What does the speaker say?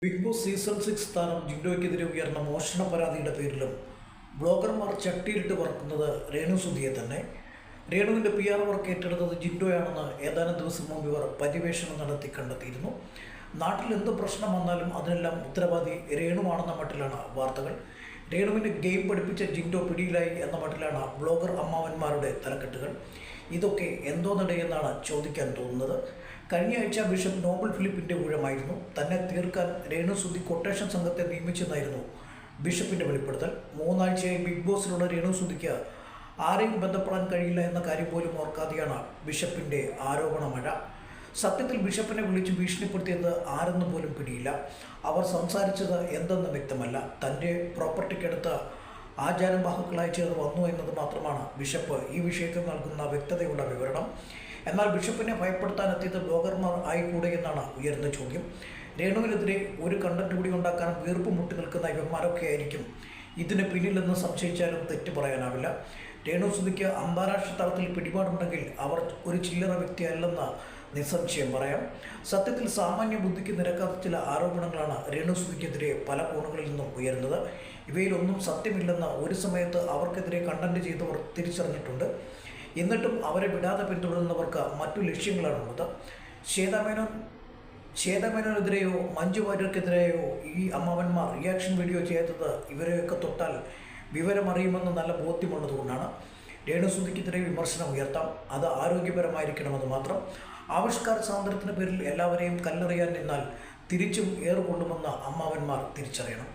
Big boss season 6 താരം ജിൻഡോയ്ക്കെതിരെ ഉയർന്ന മോഷണ പരാതിയുടെ പേരിലും ബ്ലോഗർമാർ ചട്ടിയിലിട്ട് പറക്കുന്നത് രേണു സുധിയെ തന്നെ. രേണുവിൻ്റെ PR വർക്ക് ഏറ്റെടുത്തത് ജിൻഡോയാണെന്ന് ഏതാനും ദിവസം മുമ്പ് ഇവർ പര്യവേഷണം നടത്തി കണ്ടെത്തിയിരുന്നു. നാട്ടിൽ എന്ത് പ്രശ്നം വന്നാലും അതിനെല്ലാം ഉത്തരവാദി രേണുവാണെന്ന മട്ടിലാണ് വാർത്തകൾ. രേണുവിൻ്റെ ഗെയിം പഠിപ്പിച്ച ജിൻഡോ പിടിയിലായി എന്ന മട്ടിലാണ് ബ്ലോഗർ അമ്മാവന്മാരുടെ തലക്കെട്ടുകൾ. ഇതൊക്കെ എന്തോന്നിടെയെന്നാണ് ചോദിക്കാൻ തോന്നുന്നത്. കഴിഞ്ഞ ആഴ്ച ബിഷപ്പ് നോബൽ ഫിലിപ്പിൻ്റെ ഊഴമായിരുന്നു. തന്നെ തീർക്കാൻ രേണു സുധി കൊട്ടേഷൻ സംഘത്തെ നിയമിച്ചെന്നായിരുന്നു ബിഷപ്പിൻ്റെ വെളിപ്പെടുത്തൽ. 3 ആഴ്ചയായി ബിഗ് ബോസിലുള്ള രേണു സുധിക്ക് ആരെയും ബന്ധപ്പെടാൻ കഴിയില്ല എന്ന കാര്യം പോലും ഓർക്കാതെയാണ് ബിഷപ്പിൻ്റെ ആരോപണ മഴ. സത്യത്തിൽ ബിഷപ്പിനെ വിളിച്ച് ഭീഷണിപ്പെടുത്തിയത് ആരെന്ന് പോലും പിടിയില്ല. അവർ സംസാരിച്ചത് എന്തെന്ന് വ്യക്തമല്ല. തൻ്റെ പ്രോപ്പർട്ടിക്കടുത്ത് ആചാരവാഹുക്കളായി ചേർന്ന് വന്നു എന്നത് മാത്രമാണ് ബിഷപ്പ് ഈ വിഷയത്തിൽ നൽകുന്ന വ്യക്തതയുള്ള വിവരണം. എന്നാൽ ബിഷപ്പിനെ ഭയപ്പെടുത്താനെത്തിയത് ബ്ലോഗർമാർ ആയിക്കൂടെ എന്നാണ് ഉയർന്ന ചോദ്യം. രേണുവിനെതിരെ ഒരു കണ്ടന്റ് കൂടി ഉണ്ടാക്കാൻ വീർപ്പ് മുട്ടി നിൽക്കുന്ന ഇവന്മാരൊക്കെ ആയിരിക്കും ഇതിന് പിന്നിലെന്ന് സംശയിച്ചാലും തെറ്റ് പറയാനാവില്ല. രേണു സുധിക്ക് അന്താരാഷ്ട്ര തലത്തിൽ പിടിപാടുണ്ടെങ്കിൽ അവർ ഒരു ചില്ലറ വ്യക്തിയല്ലെന്ന് നിസ്സംശയം പറയാം. സത്യത്തിൽ സാമാന്യ ബുദ്ധിക്ക് നിരക്കാത്ത ചില ആരോപണങ്ങളാണ് രേണു സുധിക്കെതിരെ പല കോണുകളിൽ നിന്നും ഉയരുന്നത്. ഇവയിലൊന്നും സത്യമില്ലെന്ന് ഒരു സമയത്ത് അവർക്കെതിരെ കണ്ടന്റ് ചെയ്തവർ തിരിച്ചറിഞ്ഞിട്ടുണ്ട്. എന്നിട്ടും അവരെ വിടാതെ പിന്തുടരുന്നവർക്ക് മറ്റു ലക്ഷ്യങ്ങളാണുള്ളത്. ശ്വേതാമേനോനെതിരെയോ മഞ്ജു വാര്യർക്കെതിരെയോ ഈ അമ്മാവന്മാർ റിയാക്ഷൻ വീഡിയോ ചെയ്തത് ഇവരെയൊക്കെ തൊട്ടാൽ വിവരമറിയുമെന്ന് നല്ല ബോധ്യമുള്ളതുകൊണ്ടാണ്. രേണു സുധിക്കെതിരെ വിമർശനം ഉയർത്താം, അത് ആരോഗ്യപരമായിരിക്കണമെന്ന് മാത്രം. ആവിഷ്കാര സ്വാതന്ത്ര്യത്തിൻ്റെ പേരിൽ എല്ലാവരെയും കല്ലെറിയാൻ നിന്നാൽ തിരിച്ചും ഏറുകൊള്ളുമെന്ന് അമ്മാവന്മാർ തിരിച്ചറിയണം.